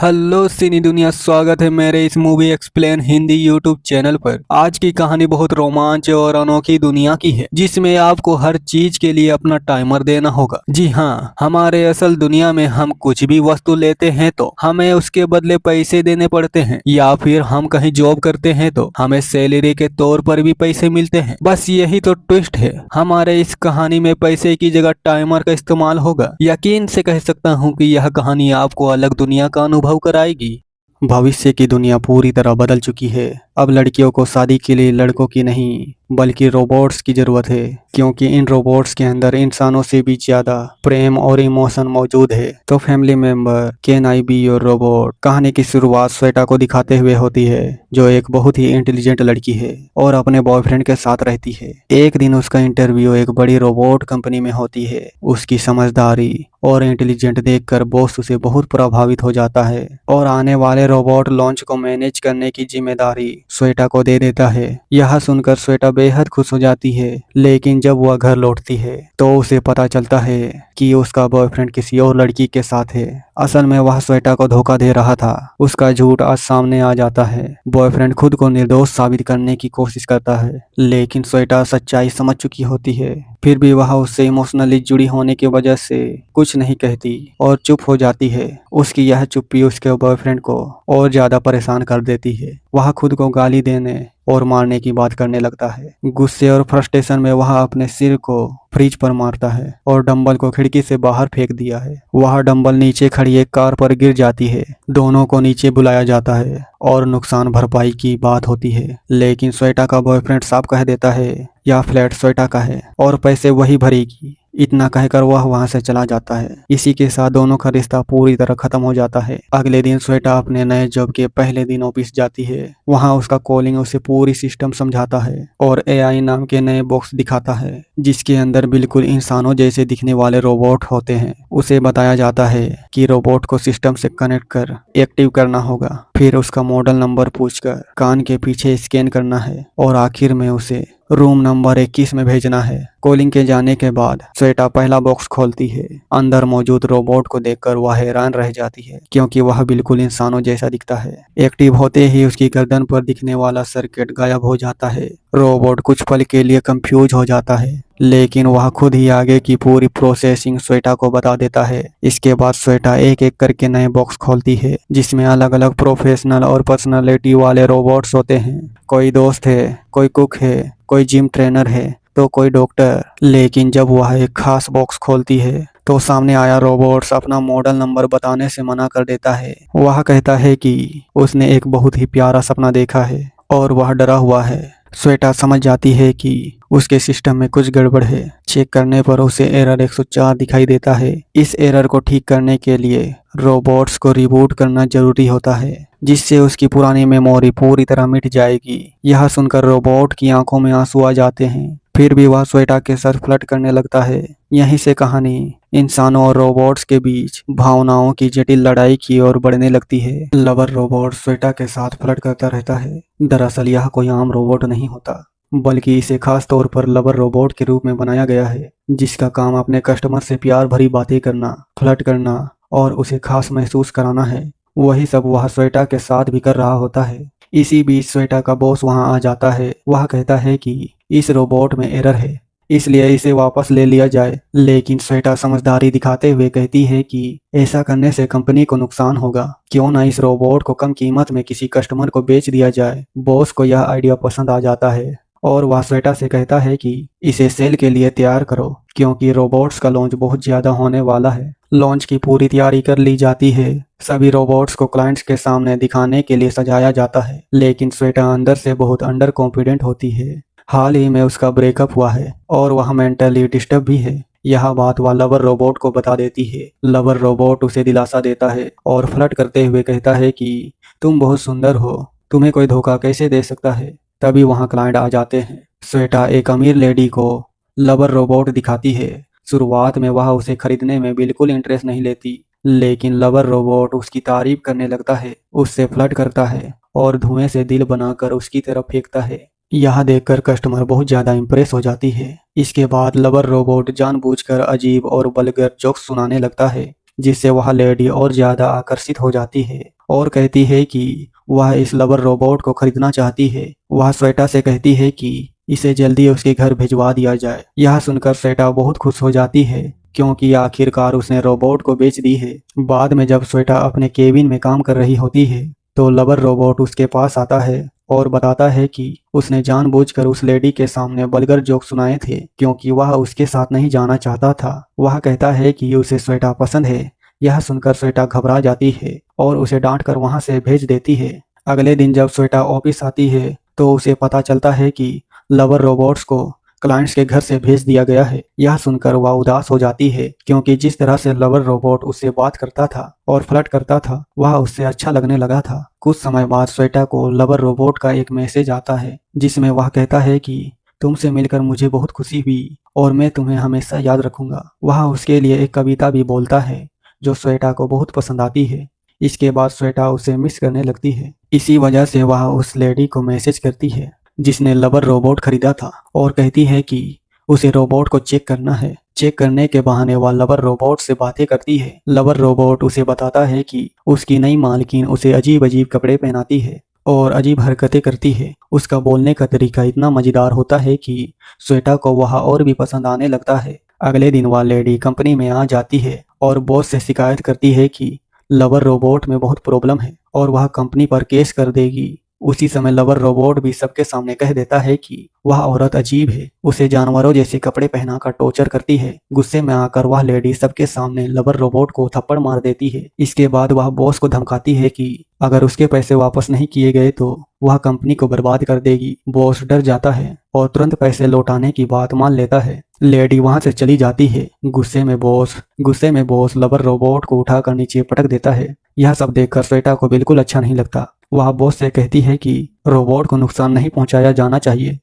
Hello सिनी दुनिया, स्वागत है मेरे इस movie explain Hindi YouTube channel पर। आज की कहानी बहुत रोमांच और अनोखी दुनिया की है, जिसमें आपको हर चीज के लिए अपना टाइमर देना होगा। जी हाँ, हमारे असल दुनिया में हम कुछ भी वस्तु लेते हैं तो हमें उसके बदले पैसे देने पड़ते हैं, या फिर हम कहीं जॉब करते हैं तो हमें सैलरी के तौर पर भी पैसे मिलते हैं। बस यही तो ट्विस्ट है। हमारे इस कहानी में पैसे की जगह टाइमर का इस्तेमाल होगा। यकीन से कह सकता हूँ कि यह कहानी आपको अलग दुनिया का अनुभव कराएगी। भविष्य की दुनिया पूरी तरह बदल चुकी है। अब लड़कियों को शादी के लिए लड़कों की नहीं बल्कि रोबोट्स की जरूरत है, क्योंकि इन रोबोट्स के अंदर इंसानों से भी ज्यादा प्रेम और इमोशन मौजूद है। तो family member can I be your robot कहानी की शुरुआत श्वेता को दिखाते हुए होती है, जो एक बहुत ही इंटेलिजेंट लड़की है और अपने बॉयफ्रेंड के साथ रहती है। एक दिन उसका इंटरव्यू एक बड़ी रोबोट कंपनी में होती है। उसकी समझदारी और इंटेलिजेंट देखकर बॉस उसे बहुत प्रभावित हो जाता है और आने वाले रोबोट लॉन्च को मैनेज करने की जिम्मेदारी श्वेता को दे देता है। यह सुनकर श्वेता बेहद खुश हो जाती है, लेकिन जब वह घर लौटती है तो उसे पता चलता है कि उसका बॉयफ्रेंड किसी और लड़की के साथ है। असल में वह श्वेता को धोखा दे रहा था। उसका झूठ आज सामने आ जाता है। बॉयफ्रेंड खुद को निर्दोष साबित करने की कोशिश करता है, लेकिन श्वेता सच्चाई समझ चुकी होती है। फिर भी वह उससे इमोशनली जुड़ी होने की वजह से कुछ नहीं कहती और चुप हो जाती है। उसकी यह चुप्पी उसके बॉयफ्रेंड को और ज्यादा परेशान कर देती है। वह खुद को गाली देने और मारने की बात करने लगता है। गुस्से और फ्रस्ट्रेशन में वह अपने सिर को फ्रिज पर मारता है और डंबल को खिड़की से बाहर फेंक दिया है। वह डंबल नीचे खड़ी एक कार पर गिर जाती है। दोनों को नीचे बुलाया जाता है और नुकसान भरपाई की बात होती है, लेकिन श्वेता का बॉयफ्रेंड साफ कह देता है यह फ्लैट श्वेता का है और पैसे वही भरेगी। इतना कहकर वह वहां से चला जाता है। इसी के साथ दोनों का रिश्ता पूरी तरह खत्म हो जाता है। अगले दिन श्वेता अपने नए जॉब के पहले दिन ऑफिस जाती है। वहां उसका कॉलिंग उसे पूरी सिस्टम समझाता है और एआई नाम के नए बॉक्स दिखाता है, जिसके अंदर बिल्कुल इंसानों जैसे दिखने वाले रोबोट होते हैं। उसे बताया जाता है कि रोबोट को सिस्टम से कनेक्ट कर एक्टिव करना होगा, फिर उसका मॉडल नंबर पूछकर कान के पीछे स्कैन करना है और आखिर में उसे रूम नंबर 21 में भेजना है। कॉलिंग के जाने के बाद श्वेता पहला बॉक्स खोलती है। अंदर मौजूद रोबोट को देखकर वह हैरान रह जाती है, क्योंकि वह बिल्कुल इंसानों जैसा दिखता है। एक्टिव होते ही उसकी गर्दन पर दिखने वाला सर्किट गायब हो जाता है। रोबोट कुछ पल के लिए कंफ्यूज हो जाता है, लेकिन वह खुद ही आगे की पूरी प्रोसेसिंग श्वेता को बता देता है। इसके बाद श्वेता एक एक करके नए बॉक्स खोलती है, जिसमें अलग अलग प्रोफेशनल और पर्सनालिटी वाले रोबोट्स होते हैं। कोई दोस्त है, कोई कुक है, कोई जिम ट्रेनर है, तो कोई डॉक्टर। लेकिन जब वह एक खास बॉक्स खोलती है तो सामने आया रोबोट्स अपना मॉडल नंबर बताने से मना कर देता है। वह कहता है कि उसने एक बहुत ही प्यारा सपना देखा है और वह डरा हुआ है। श्वेता समझ जाती है कि उसके सिस्टम में कुछ गड़बड़ है। चेक करने पर उसे एरर 104 दिखाई देता है। इस एरर को ठीक करने के लिए रोबोट्स को रिबूट करना जरूरी होता है, जिससे उसकी पुरानी मेमोरी पूरी तरह मिट जाएगी। यह सुनकर रोबोट की आंखों में आंसू आ जाते हैं। फिर भी वह श्वेता के साथ फ्लर्ट करने लगता है। यहीं से कहानी इंसानों और रोबोट्स के बीच भावनाओं की जटिल लड़ाई की ओर बढ़ने लगती है। लवर रोबोट श्वेता के साथ फ्लर्ट करता रहता है। दरअसल यह कोई आम रोबोट नहीं होता, बल्कि इसे खास तौर पर लवर रोबोट के रूप में बनाया गया है, जिसका काम अपने कस्टमर से प्यार भरी बातें करना, फ्लर्ट करना और उसे खास महसूस कराना है। वही सब वह श्वेता के साथ भी कर रहा होता है। इसी बीच श्वेता का बॉस वहां आ जाता है। वह कहता है कि इस रोबोट में एरर है, इसलिए इसे वापस ले लिया जाए। लेकिन श्वेता समझदारी दिखाते हुए कहती है कि ऐसा करने से कंपनी को नुकसान होगा। क्यों ना इस रोबोट को कम कीमत में किसी कस्टमर को बेच दिया जाए। बॉस को यह आइडिया पसंद आ जाता है और वह श्वेता से कहता है कि इसे सेल के लिए तैयार करो, क्योंकि रोबोट्स का लॉन्च बहुत ज्यादा होने वाला है। लॉन्च की पूरी तैयारी कर ली जाती है। सभी रोबोट्स को क्लाइंट्स के सामने दिखाने के लिए सजाया जाता है, लेकिन श्वेता अंदर से बहुत अंडर कॉन्फिडेंट होती है। हाल ही में उसका ब्रेकअप हुआ है और वह मेंटली डिस्टर्ब भी है। यह बात वह लवर रोबोट को बता देती है। लवर रोबोट उसे दिलासा देता है और फ्लर्ट करते हुए कहता है कि तुम बहुत सुंदर हो, तुम्हें कोई धोखा कैसे दे सकता है। तभी वहां क्लाइंट आ जाते हैं। श्वेता एक अमीर लेडी को लवर रोबोट दिखाती है। शुरुआत में वह उसे खरीदने में बिल्कुल इंटरेस्ट नहीं लेती, लेकिन लवर रोबोट उसकी तारीफ करने लगता है, उससे फ्लर्ट करता है और धुएं से दिल बनाकर उसकी तरफ फेंकता है। यह देखकर कस्टमर बहुत ज्यादा इंप्रेस हो जाती है। इसके बाद लवर रोबोट जानबूझकर अजीब और वल्गर जोक्स सुनाने लगता है। जिससे वह लेडी और ज्यादा आकर्षित हो जाती है और कहती है कि वह इस लवर रोबोट को खरीदना चाहती है। वह श्वेता से कहती है कि इसे जल्दी उसके घर भिजवा दिया जाए। यह सुनकर श्वेता बहुत खुश हो जाती है क्योंकि आखिरकार उसने रोबोट को बेच दी है। बाद में जब श्वेता अपने केबिन में काम कर रही होती है तो लवर रोबोट उसके पास आता है और बताता है कि उसने जानबूझकर उस लेडी के सामने वल्गर जोक सुनाए थे क्योंकि वह उसके साथ नहीं जाना चाहता था। वह कहता है कि उसे श्वेता पसंद है। यह सुनकर श्वेता घबरा जाती है और उसे डांट कर वहां से भेज देती है। अगले दिन जब श्वेता ऑफिस आती है तो उसे पता चलता है कि लवर रोबोट्स को क्लाइंट्स के घर से भेज दिया गया है। यह सुनकर वह उदास हो जाती है क्योंकि जिस तरह से लवर रोबोट उससे बात करता था और फ्लर्ट करता था वह उससे अच्छा लगने लगा था। कुछ समय बाद श्वेता को लवर रोबोट का एक मैसेज आता है जिसमें वह कहता है कि तुमसे मिलकर मुझे बहुत खुशी हुई और मैं तुम्हें हमेशा याद रखूंगा। वह उसके लिए एक कविता भी बोलता है जो श्वेता को बहुत पसंद आती है। इसके बाद श्वेता उसे मिस करने लगती है। इसी वजह से वह उस लेडी को मैसेज करती है जिसने लवर रोबोट खरीदा था और कहती है कि उसे रोबोट को चेक करना है। चेक करने के बहाने वह लवर रोबोट से बातें करती है। लवर रोबोट उसे बताता है कि उसकी नई मालकिन उसे अजीब अजीब कपड़े पहनाती है और अजीब हरकतें करती है। उसका बोलने का तरीका इतना मजेदार होता है कि श्वेता को वह और भी पसंद आने लगता है। अगले दिन वह लेडी कंपनी में आ जाती है और बॉस से शिकायत करती है कि लवर रोबोट में बहुत प्रॉब्लम है और वह कंपनी पर केस कर देगी। उसी समय लवर रोबोट भी सबके सामने कह देता है कि वह औरत अजीब है, उसे जानवरों जैसे कपड़े पहनाकर टॉर्चर करती है। गुस्से में आकर वह लेडी सबके सामने लवर रोबोट को थप्पड़ मार देती है। इसके बाद वह बॉस को धमकाती है कि अगर उसके पैसे वापस नहीं किए गए तो वह कंपनी को बर्बाद कर देगी। बॉस डर जाता है और तुरंत पैसे लौटाने की बात मान लेता है। लेडी वहां से चली जाती है। गुस्से में बॉस लवर रोबोट को उठाकर नीचे पटक देता है। यह सब देखकर श्वेता को बिल्कुल अच्छा नहीं लगता। वह बॉस से कहती है कि रोबोट को नुकसान नहीं पहुंचाया जाना चाहिए।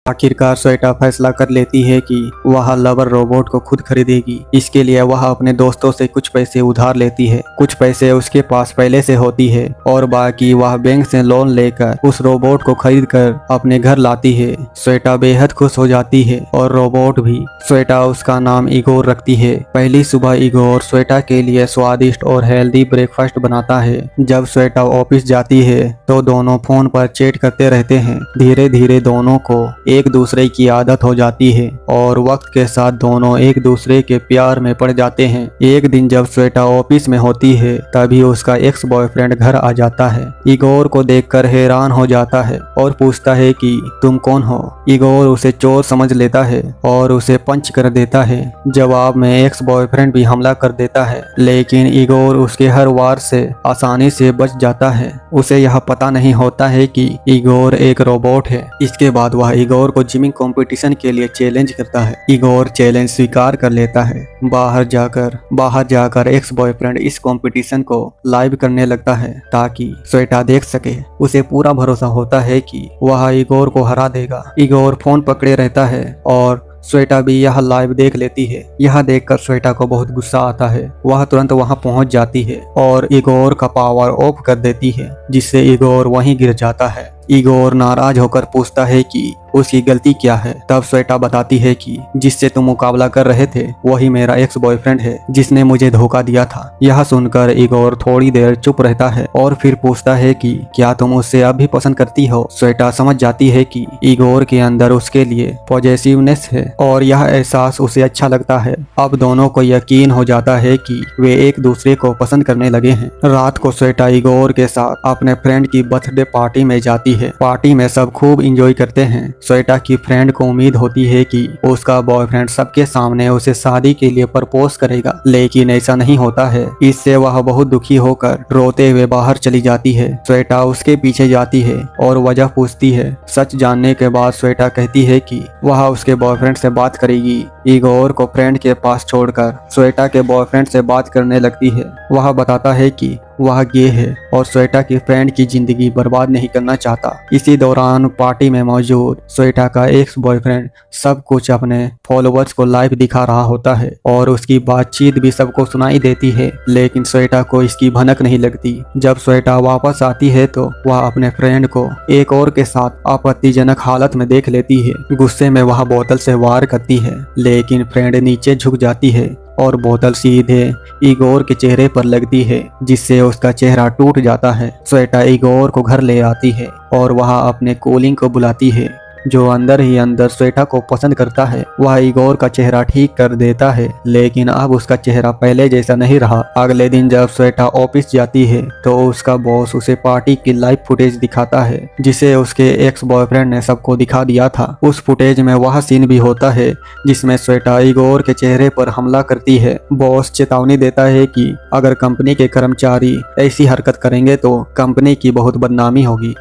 आखिरकार श्वेता फैसला कर लेती है कि वह लवर रोबोट को खुद खरीदेगी। इसके लिए वह अपने दोस्तों से कुछ पैसे उधार लेती है। कुछ पैसे उसके पास पहले से होती है और बाकी वह बैंक से लोन लेकर उस रोबोट को खरीद कर अपने घर लाती है। श्वेता बेहद खुश हो जाती है और रोबोट भी। श्वेता उसका नाम इगोर रखती है। पहली सुबह इगोर श्वेता के लिए स्वादिष्ट और हेल्दी ब्रेकफास्ट बनाता है। जब श्वेता ऑफिस जाती है तो दोनों फोन पर चैट करते रहते हैं। धीरे धीरे दोनों को एक दूसरे की आदत हो जाती है और वक्त के साथ दोनों एक दूसरे के प्यार में पड़ जाते हैं। एक दिन जब श्वेता ऑफिस में होती है तभी उसका एक्स बॉयफ्रेंड घर आ जाता है। इगोर को देखकर हैरान हो जाता है और पूछता है कि तुम कौन हो। इगोर उसे चोर समझ लेता है और उसे पंच कर देता है। जवाब में एक्स बॉयफ्रेंड भी हमला कर देता है, लेकिन इगोर उसके हर वार से आसानी से बच जाता है। उसे यह पता नहीं होता है कि इगोर एक रोबोट है। इसके बाद वह इगोर को जिमिंग कंपटीशन के लिए चैलेंज करता है। इगोर चैलेंज स्वीकार कर लेता है। बाहर जाकर एक्स बॉयफ्रेंड इस कंपटीशन को लाइव करने लगता है ताकि श्वेता देख सके। उसे पूरा भरोसा होता है कि वह इगोर को हरा देगा। इगोर फोन पकड़े रहता है और श्वेता भी यह लाइव देख लेती है। यह देखकर श्वेता को बहुत गुस्सा आता है। वह तुरंत वहां पहुंच जाती है और इगोर का पावर ऑफ कर देती है, जिससे इगोर वहीं गिर जाता है। इगोर नाराज होकर पूछता है कि उसकी गलती क्या है। तब श्वेता बताती है कि जिससे तुम मुकाबला कर रहे थे वही मेरा एक्स बॉयफ्रेंड है जिसने मुझे धोखा दिया था। यह सुनकर इगोर थोड़ी देर चुप रहता है और फिर पूछता है कि क्या तुम उससे अब भी पसंद करती हो। श्वेता समझ जाती है कि इगोर के अंदर उसके लिए पॉजिटिवनेस है और यह एहसास उसे अच्छा लगता है। अब दोनों को यकीन हो जाता है कि वे एक दूसरे को पसंद करने लगे हैं। रात को श्वेता इगोर के साथ अपने फ्रेंड की बर्थडे पार्टी में जाती है। पार्टी में सब खूब एंजॉय करते हैं। श्वेता की फ्रेंड को उम्मीद होती है कि उसका बॉयफ्रेंड सबके सामने उसे शादी के लिए प्रपोज करेगा, लेकिन ऐसा नहीं होता है। इससे वह बहुत दुखी होकर रोते हुए बाहर चली जाती है। श्वेता उसके पीछे जाती है और वजह पूछती है। सच जानने के बाद श्वेता कहती है कि वह उसके बॉयफ्रेंड से बात करेगी। इगोर को फ्रेंड के पास छोड़कर श्वेता के बॉयफ्रेंड से बात करने लगती है। वह बताता है कि वह गे है और श्वेता की फ्रेंड की जिंदगी बर्बाद नहीं करना चाहता। इसी दौरान पार्टी में मौजूद श्वेता का एक्स बॉयफ्रेंड सब कुछ अपने फॉलोअर्स को लाइव दिखा रहा होता है और उसकी बातचीत भी सबको सुनाई देती है, लेकिन श्वेता को इसकी भनक नहीं लगती। जब श्वेता वापस आती है तो वह अपने फ्रेंड को एक और के साथ आपत्तिजनक हालत में देख लेती है। गुस्से में वह बोतल से वार करती है, लेकिन फ्रेंड नीचे झुक जाती है। और बोतल सीधे इगोर के चेहरे पर लगती है, जिससे उसका चेहरा टूट जाता है। श्वेता इगोर को घर ले आती है और वह अपने कॉलिंग को बुलाती है, जो अंदर ही अंदर श्वेता को पसंद करता है। वह इगोर का चेहरा ठीक कर देता है, लेकिन अब उसका चेहरा पहले जैसा नहीं रहा। अगले दिन जब श्वेता ऑफिस जाती है तो उसका बॉस उसे पार्टी की लाइव फुटेज दिखाता है, जिसे उसके एक्स बॉयफ्रेंड ने सबको दिखा दिया था। उस फुटेज में वह सीन भी होता है जिसमें श्वेता इगोर के चेहरे पर हमला करती है। बॉस चेतावनी देता है कि अगर कंपनी के कर्मचारी ऐसी हरकत करेंगे तो कंपनी की बहुत बदनामी होगी।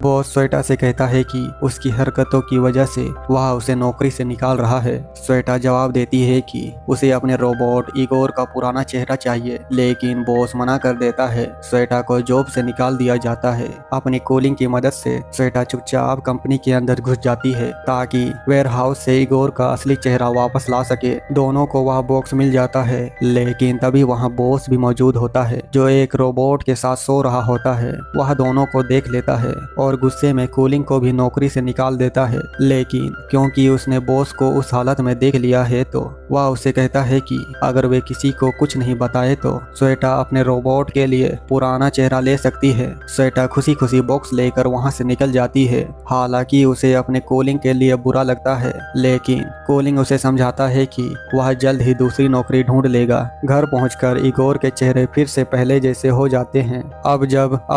बॉस श्वेता से कहता है कि उसकी हरकतों की वजह से वह उसे नौकरी से निकाल रहा है। श्वेता जवाब देती है कि उसे अपने रोबोट इगोर का पुराना चेहरा चाहिए, लेकिन बॉस मना कर देता है। श्वेता को जॉब से निकाल दिया जाता है। अपनी कॉलिंग की मदद से श्वेता चुपचाप कंपनी के अंदर घुस जाती है ताकि वेयर हाउस से इगोर का असली चेहरा वापस ला सके। दोनों को वह बॉक्स मिल जाता है, लेकिन तभी वहाँ बॉस भी मौजूद होता है, जो एक रोबोट के साथ सो रहा होता है। वह दोनों को देख लेता है और गुस्से में कॉलिंग को भी नौकरी से निकाल देता है, लेकिन क्योंकि उसने बॉस को उस हालत में देख लिया है तो वह उसे कहता है कि अगर वे किसी को कुछ नहीं बताए तो श्वेता अपने रोबोट के लिए पुराना चेहरा ले सकती है। श्वेता खुशी खुशी बॉक्स लेकर वहां से निकल जाती है। हालांकि उसे अपने कॉलिंग के लिए बुरा लगता है, लेकिन कॉलिंग उसे समझाता है कि वह जल्द ही दूसरी नौकरी ढूंढ लेगा। घर पहुंचकर इगोर के चेहरे फिर से पहले जैसे हो जाते हैं। अब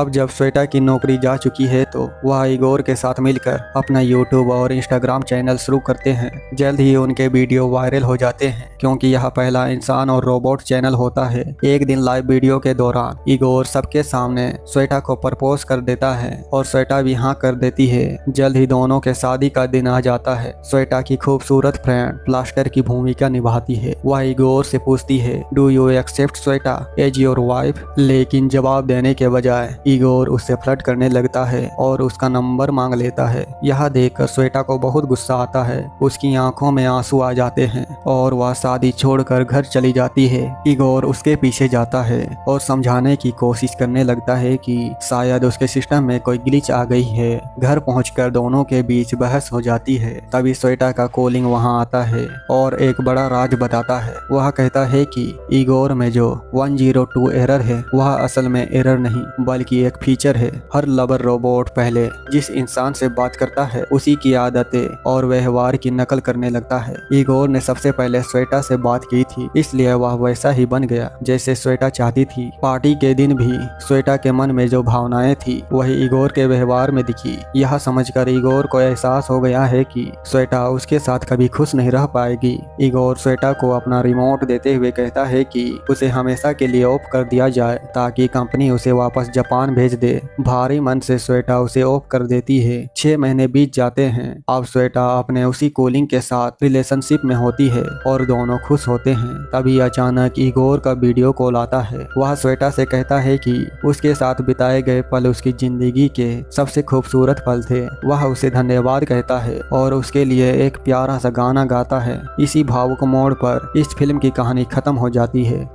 जब श्वेता की नौकरी जा चुकी है तो वह इगोर के साथ मिलकर अपना यूट्यूब और इंस्टाग्राम चैनल शुरू करते हैं। जल्द ही उनके वीडियो वायरल हो जाते हैं, क्योंकि यह पहला इंसान और रोबोट चैनल होता है। एक दिन लाइव वीडियो के दौरान इगोर सबके सामने श्वेता को प्रपोज कर देता है और श्वेता भी हाँ कर देती है। जल्द ही दोनों के शादी का दिन आ जाता है। श्वेता की खूबसूरत फ्रेंड प्लास्टर की भूमिका निभाती है। वह इगोर से पूछती है, do you accept Shweta as your wife? लेकिन जवाब देने के बजाय इगोर उससे फ्लर्ट करने लगता है और उसका नंबर मांग लेता है। यह देखकर श्वेता को बहुत गुस्सा आता है। उसकी आंखों में आंसू आ जाते हैं और वह शादी छोड़कर घर चली जाती है। इगोर उसके पीछे जाता है और समझाने की कोशिश करने लगता है कि शायद उसके सिस्टम में कोई ग्लिच आ गई है। घर पहुंचकर दोनों के बीच बहस हो जाती है। तभी श्वेता का कॉलिंग वहां आता है और एक बड़ा राज बताता है। वह कहता है कि इगोर में जो 102 एरर है वह असल में एरर नहीं बल्कि एक फीचर है। हर लवर रोबोट पहले जिस इंसान से बात करता है उसी की आदतें और व्यवहार की नकल करने लगता है। इगोर ने सबसे पहले श्वेता से बात की थी, इसलिए वह वैसा ही बन गया जैसे श्वेता चाहती थी। पार्टी के दिन भी श्वेता के मन में जो भावनाएं थी वही इगोर के व्यवहार में दिखी। यह समझकर इगोर को एहसास हो गया है कि श्वेता उसके साथ कभी खुश नहीं रह पाएगी। इगोर श्वेता को अपना रिमोट देते हुए कहता है कि उसे हमेशा के लिए ऑफ कर दिया जाए ताकि कंपनी उसे वापस जापान भेज दे। भारी मन से श्वेता उसे ऑफ कर देती है। 6 महीने बीत जाते हैं। अब श्वेता अपने उसी कॉलिंग के साथ रिलेशनशिप में होती है और दोनों खुश होते हैं। तभी अचानक इगोर का वीडियो कॉल आता है। वह श्वेता से कहता है कि उसके साथ बिताए गए पल उसकी जिंदगी के सबसे खूबसूरत पल थे। वह उसे धन्यवाद कहता है और उसके लिए एक प्यारा सा गाना गाता है। इसी भावुक मोड़ पर इस फिल्म की कहानी खत्म हो जाती है।